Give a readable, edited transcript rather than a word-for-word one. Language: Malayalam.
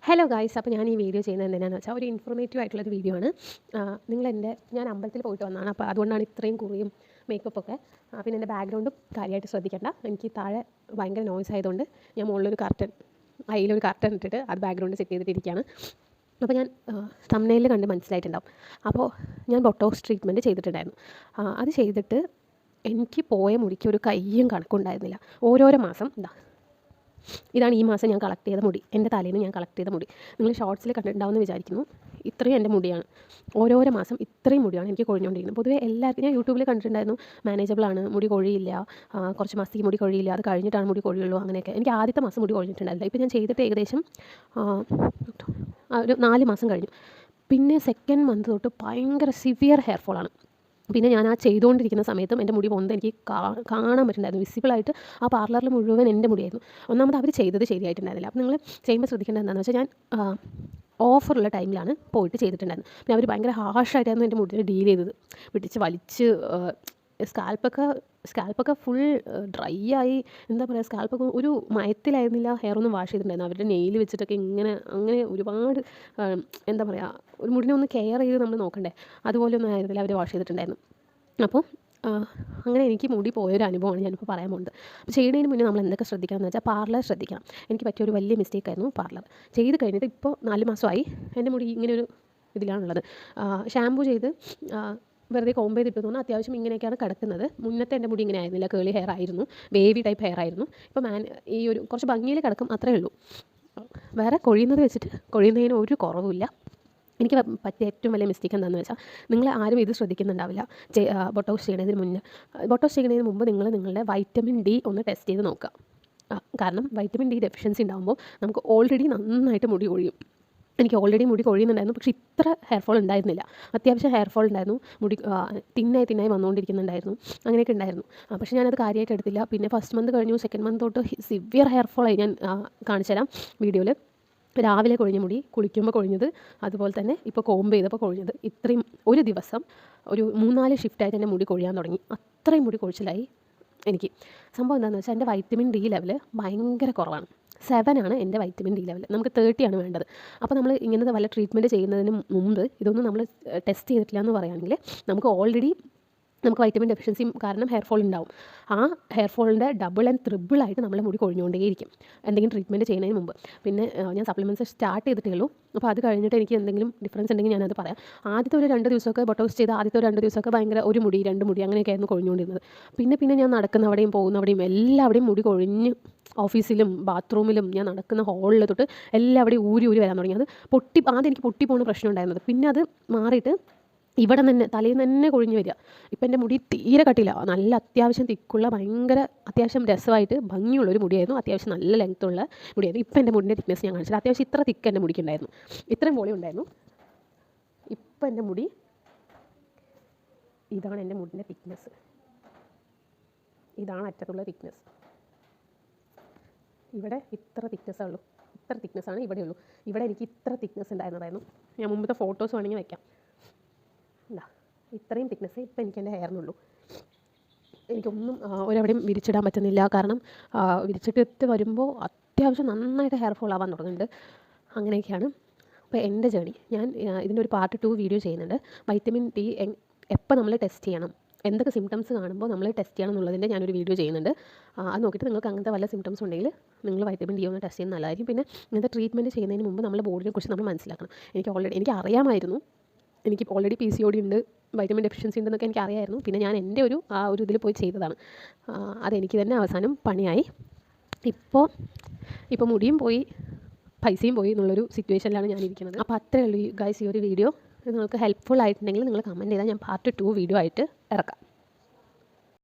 ഹലോ ഗായ്സ്, അപ്പോൾ ഞാൻ ഈ വീഡിയോ ചെയ്യുന്നത് എന്തിനാണെന്ന് വെച്ചാൽ ഒരു ഇൻഫോർമേറ്റീവ് ആയിട്ടുള്ളൊരു വീഡിയോ ആണ്. ഞാൻ അമ്പലത്തിൽ പോയിട്ട് വന്നതാണ്. അപ്പോൾ അതുകൊണ്ടാണ് ഇത്രയും കുറിയും മേക്കപ്പൊക്കെ. പിന്നെ എൻ്റെ ബാക്ക്ഗ്രൗണ്ടും കാര്യമായിട്ട് ശ്രദ്ധിക്കേണ്ട. എനിക്ക് താഴെ ഭയങ്കര നോയ്സ് ആയതുകൊണ്ട് ഞാൻ മുകളിലൊരു അതിലൊരു കർട്ടൻ ഇട്ടിട്ട് അത് ബാക്ക്ഗ്രൗണ്ട് സെറ്റ് ചെയ്തിട്ടിരിക്കുകയാണ്. അപ്പോൾ ഞാൻ തംബ്നെയിൽ കണ്ട് മനസ്സിലായിട്ടുണ്ടാവും. അപ്പോൾ ഞാൻ ബൊട്ടോക്സ് ട്രീറ്റ്മെൻറ്റ് ചെയ്തിട്ടുണ്ടായിരുന്നു. അത് ചെയ്തിട്ട് എനിക്ക് പോയ മുടിക്ക് ഒരു കയ്യും കണക്കുണ്ടായിരുന്നില്ല. ഓരോരോ മാസം ഇതാണ് ഈ മാസം ഞാൻ കളക്ട് ചെയ്ത മുടി, എൻ്റെ തലേന്ന് ഞാൻ കളക്ട് ചെയ്ത മുടി. നിങ്ങൾ ഷോർട്സിൽ കണ്ടിട്ടുണ്ടാവുമെന്ന് വിചാരിക്കുന്നു. ഇത്രയും എൻ്റെ മുടിയാണ്. ഓരോരോ മാസം ഇത്രയും മുടിയാണ് എനിക്ക് കൊഴിഞ്ഞുകൊണ്ടിരിക്കുന്നത്. പൊതുവേ എല്ലാവർക്കും ഞാൻ യൂട്യൂബിൽ കണ്ടിട്ടുണ്ടായിരുന്നു, മാനേജബിളാണ്, മുടി കൊഴിയില്ല, കുറച്ച് മാസത്തേക്ക് മുടി കൊഴിയില്ല, അത് കഴിഞ്ഞിട്ടാണ് മുടി കൊഴിയുള്ളൂ, അങ്ങനെയൊക്കെ. എനിക്ക് ആദ്യത്തെ മാസം മുടി കൊഴിഞ്ഞിട്ടുണ്ടായില്ല. ഇപ്പോൾ ഞാൻ ചെയ്തിട്ട് ഏകദേശം ഒരു 4 മാസം കഴിഞ്ഞു. പിന്നെ സെക്കൻഡ് മന്ത് തൊട്ട് ഭയങ്കര സിവിയർ ഹെയർ ഫോളാണ്. പിന്നെ ഞാൻ ചെയ്തുകൊണ്ടിരിക്കുന്ന സമയത്തും എൻ്റെ മുടി പൊന്ത് എനിക്ക് കാണാൻ പറ്റുന്നുണ്ടായിരുന്നു. വിസിബിളായിട്ട് ആ പാർലറിൽ മുഴുവൻ എൻ്റെ മുടിയായിരുന്നു. ഒന്നാമത് അവർ ചെയ്തത് ശരിയായിട്ടുണ്ടായിരുന്നില്ല. അപ്പോൾ നിങ്ങൾ ചെയ്യുമ്പോൾ ശ്രദ്ധിക്കേണ്ടത് എന്താണെന്ന് വെച്ചാൽ, ഞാൻ ഓഫറുള്ള ടൈമിലാണ് പോയിട്ട് ചെയ്തിട്ടുണ്ടായിരുന്നു. പിന്നെ അവർ ഭയങ്കര ഹാർഷായിട്ടായിരുന്നു എൻ്റെ മുടിയിൽ ഡീൽ ചെയ്തത്. പിടിച്ച് വലിച്ച് സ്കാൽപ്പൊക്കെ ഫുൾ ഡ്രൈ ആയി. എന്താ പറയുക, സ്കാൽപ്പൊക്കെ ഒരു മയത്തിലായിരുന്നില്ല. ഹെയർ ഒന്നും വാഷ് ചെയ്തിട്ടുണ്ടായിരുന്നു. അവരുടെ നെയിൽ വെച്ചിട്ടൊക്കെ അങ്ങനെ ഒരുപാട് എന്താ പറയുക, ഒരു മുടിനെ ഒന്ന് കെയർ ചെയ്ത് നമ്മൾ നോക്കണ്ടേ, അതുപോലെ ഒന്നും ആയിരുന്നില്ല അവർ വാഷ് ചെയ്തിട്ടുണ്ടായിരുന്നു. അപ്പോൾ അങ്ങനെ എനിക്ക് മുടി പോയൊരു അനുഭവമാണ് ഞാനിപ്പോൾ പറയാൻ പോകുന്നത്. അപ്പോൾ ചെയ്യുന്നതിന് മുന്നേ നമ്മൾ എന്തൊക്കെ ശ്രദ്ധിക്കണം എന്ന് വെച്ചാൽ, പാർലർ ശ്രദ്ധിക്കണം. എനിക്ക് പറ്റിയൊരു വലിയ മിസ്റ്റേക്കായിരുന്നു പാർലർ. ചെയ്ത് കഴിഞ്ഞിട്ട് ഇപ്പോൾ 4 മാസമായി എൻ്റെ മുടി ഇങ്ങനെയൊരു ഇതിലാണുള്ളത്. ഷാമ്പു ചെയ്ത് വെറുതെ കോമ്പ് ചെയ്തിട്ട് തോന്നുന്നു അത്യാവശ്യം ഇങ്ങനെയൊക്കെയാണ് കിടക്കുന്നത്. മുന്നത്തെ എൻ്റെ മുടി ഇങ്ങനെ ആയിരുന്നില്ല, കേളി ഹെയർ ആയിരുന്നു, വേവി ടൈപ്പ് ഹെയർ ആയിരുന്നു. ഇപ്പോൾ ഈ ഒരു കുറച്ച് ഭംഗിയിൽ കിടക്കും, അത്രയേ ഉള്ളൂ. വേറെ കൊഴിയുന്നതിന് ഒരു കുറവുമില്ല. എനിക്ക് പറ്റിയ ഏറ്റവും വലിയ മിസ്റ്റേക്ക് എന്താണെന്ന് വെച്ചാൽ, നിങ്ങൾ ആരും ഇത് ശ്രദ്ധിക്കുന്നുണ്ടാവില്ല. ബൊട്ടോക്സ് ചെയ്യുന്നതിന് മുമ്പ് നിങ്ങൾ നിങ്ങളുടെ വൈറ്റമിൻ ഡി ഒന്ന് ടെസ്റ്റ് ചെയ്ത് നോക്കുക. കാരണം വൈറ്റമിൻ ഡി ഡെഫിഷ്യൻസി ഉണ്ടാകുമ്പോൾ നമുക്ക് ഓൾറെഡി നന്നായിട്ട് മുടി കൊഴിയും. എനിക്ക് ഓൾറെഡി മുടി കൊഴിയുന്നുണ്ടായിരുന്നു, പക്ഷേ ഇത്ര ഹെയർ ഫോൾ ഉണ്ടായിരുന്നില്ല. അത്യാവശ്യം ഹെയർ ഫോൾ ഉണ്ടായിരുന്നു, മുടി തിന്നായി വന്നുകൊണ്ടിരിക്കുന്നുണ്ടായിരുന്നു, അങ്ങനെയൊക്കെ ഉണ്ടായിരുന്നു. പക്ഷേ ഞാനത് കാര്യമായിട്ട് എടുത്തില്ല. പിന്നെ ഫസ്റ്റ് മന്ത് കഴിഞ്ഞു, സെക്കൻഡ് മന്ത് തൊട്ട് സിവിയർ ഹെയർ ഫോളായി. ഞാൻ കാണിച്ചു തരാം വീഡിയോയിൽ. രാവിലെ കൊഴിഞ്ഞ മുടി, കുളിക്കുമ്പോൾ കൊഴിഞ്ഞത്, അതുപോലെ തന്നെ ഇപ്പോൾ കോമ്പ് ചെയ്തപ്പോൾ കൊഴിഞ്ഞത്. ഇത്രയും ഒരു ദിവസം ഒരു 3-4 ഷിഫ്റ്റായിട്ട് എൻ്റെ മുടി കൊഴിയാൻ തുടങ്ങി. അത്രയും മുടി കൊഴിച്ചിലായി എനിക്ക്. സംഭവം എന്താണെന്ന് വെച്ചാൽ, എൻ്റെ വൈറ്റമിൻ ഡി ലെവൽ ഭയങ്കര കുറവാണ്. 7 ആണ് എൻ്റെ വൈറ്റമിൻ ഡി ലെവൽ. നമുക്ക് 30 ആണ് വേണ്ടത്. അപ്പോൾ നമ്മൾ ഇങ്ങനത്തെ വല്ല ട്രീറ്റ്മെൻറ്റ് ചെയ്യുന്നതിന് മുമ്പ് ഇതൊന്നും നമ്മൾ ടെസ്റ്റ് ചെയ്തിട്ടില്ല എന്ന് പറയുകയാണെങ്കിൽ, നമുക്ക് വൈറ്റമിൻ ഡെഫിഷ്യൻസി കാരണം ഹെയർ ഫോൾ ഉണ്ടാവും. ആ ഹെയർ ഫോളിൻ്റെ ഡബിൾ ആൻഡ് ട്രിപ്പിളായിട്ട് നമ്മളെ മുടി കൊഴിഞ്ഞുകൊണ്ടേയിരിക്കും എന്തെങ്കിലും ട്രീറ്റ്മെൻറ്റ് ചെയ്യുന്നതിന് മുമ്പ്. പിന്നെ ഞാൻ സപ്ലിമെൻറ്റ്സ് സ്റ്റാർട്ട് ചെയ്തിട്ടേ ഉള്ളൂ. അപ്പോൾ അത് കഴിഞ്ഞിട്ട് എനിക്ക് എന്തെങ്കിലും ഡിഫറൻസ് ഉണ്ടെങ്കിൽ ഞാനത് പറയാം. ആദ്യത്തെ ഒരു 2 ദിവസമൊക്കെ ബൊട്ടോക്സ് ചെയ്ത് ആദ്യത്തെ ഒരു 2 ദിവസമൊക്കെ ഭയങ്കര ഒരു മുടി 2 മുടി അങ്ങനെയൊക്കെയായിരുന്നു കൊഴിഞ്ഞുകൊണ്ടിരുന്നത്. പിന്നെ ഞാൻ നടക്കുന്നവിടെയും പോകുന്നവിടെയും എല്ലാവിടെയും മുടി കൊഴിഞ്ഞ്, ഓഫീസിലും ബാത്റൂമിലും ഞാൻ നടക്കുന്ന ഹോളിൽ തൊട്ട് എല്ലാവിടെയും ഊരി വരാൻ തുടങ്ങി. അത് ആദ്യം എനിക്ക് പൊട്ടിപ്പോകുന്ന പ്രശ്നം ഉണ്ടായിരുന്നത്. പിന്നെ അത് മാറിയിട്ട് ഇവിടെ തന്നെ തലയിൽ നിന്ന് തന്നെ കൊഴിഞ്ഞ് വരിക. ഇപ്പം എൻ്റെ മുടി തീരെ കട്ടില്ല, നല്ല അത്യാവശ്യം തിക്കുള്ള ഭയങ്കര അത്യാവശ്യം രസമായിട്ട് ഭംഗിയുള്ളൊരു മുടിയായിരുന്നു. അത്യാവശ്യം നല്ല ലെങ്ത്തുള്ള മുടിയായിരുന്നു. ഇപ്പം എൻ്റെ മുടിൻ്റെ തിക്നെസ് ഞാൻ കാണിച്ചത് അത്യാവശ്യം ഇത്ര തിക്ക് എൻ്റെ മുടിക്കുണ്ടായിരുന്നു, ഇത്രയും വോളിയം ഉണ്ടായിരുന്നു. ഇപ്പം എൻ്റെ മുടി ഇതാണ്, എൻ്റെ മുടിൻ്റെ തിക്നെസ് ഇതാണ്, അറ്റത്തുള്ള തിക്നെസ്. ഇവിടെ ഇത്ര തിക്നെസ്സേ ഉള്ളൂ, ഇത്ര തിക്നെസ്സാണ് ഇവിടെയുള്ളൂ. ഇവിടെ എനിക്ക് ഇത്ര തിക്നെസ് ഉണ്ടായിരുന്നതായിരുന്നു. ഞാൻ മുമ്പത്തെ ഫോട്ടോസ് വേണമെങ്കിൽ വയ്ക്കാം. ഇത്രയും തിക്നെസ്സേ ഇപ്പം എനിക്ക് എൻ്റെ ഹെയറിനുള്ളൂ. എനിക്കൊന്നും ഒരെവിടെയും വിരിച്ചിടാൻ പറ്റുന്നില്ല. കാരണം വിരിച്ചിട്ട് വരുമ്പോൾ അത്യാവശ്യം നന്നായിട്ട് ഹെയർ ഫോൾ ആവാൻ തുടങ്ങുന്നുണ്ട്. അങ്ങനെയൊക്കെയാണ് അപ്പോൾ എൻ്റെ ജേണി. ഞാൻ ഇതിൻ്റെ ഒരു പാർട്ട് 2 വീഡിയോ ചെയ്യുന്നുണ്ട്. വൈറ്റമിൻ ഡി എപ്പോൾ നമ്മൾ ടെസ്റ്റ് ചെയ്യണം, എന്തൊക്കെ സിംറ്റംസ് കാണുമ്പോൾ നമ്മൾ ടെസ്റ്റ് ചെയ്യണം എന്നുള്ളതിൻ്റെ ഞാനൊരു വീഡിയോ ചെയ്യുന്നുണ്ട്. അത് നോക്കിയിട്ട് നിങ്ങൾക്ക് അങ്ങനത്തെ വല്ല സിംറ്റംസ് ഉണ്ടെങ്കിൽ നിങ്ങൾ വൈറ്റമിൻ ഡി ഒന്ന് ടെസ്റ്റ് ചെയ്യുന്നത് നല്ലതായിരിക്കും. പിന്നെ ഇങ്ങനത്തെ ട്രീറ്റ്മെൻറ്റ് ചെയ്യുന്നതിന് മുമ്പ് നമ്മുടെ ബോഡിനെ കുറിച്ച് നമ്മൾ മനസ്സിലാക്കണം. എനിക്ക് അറിയാമായിരുന്നു, എനിക്ക് ഓൾറെഡി PCOD ഉണ്ട്, വൈറ്റമിൻ ഡെഫിഷ്യൻസി ഉണ്ടെന്നൊക്കെ എനിക്ക് അറിയാമായിരുന്നു. പിന്നെ ഞാൻ എൻ്റെ ഒരു ഇതിൽ പോയി ചെയ്തതാണ്. അതെനിക്ക് തന്നെ അവസാനം പണിയായി. ഇപ്പോൾ മുടിയും പോയി, പൈസയും പോയി എന്നുള്ളൊരു സിറ്റുവേഷനിലാണ് ഞാനിരിക്കുന്നത്. അപ്പോൾ അത്രയേ ഉള്ളൂ ഗൈസ് ഈ ഒരു വീഡിയോ. നിങ്ങൾക്ക് ഹെൽപ്ഫുൾ ആയിട്ടുണ്ടെങ്കിൽ നിങ്ങൾ കമൻറ്റ് ചെയ്താൽ ഞാൻ പാർട്ട് 2 വീഡിയോ ആയിട്ട് ഇറക്കാം.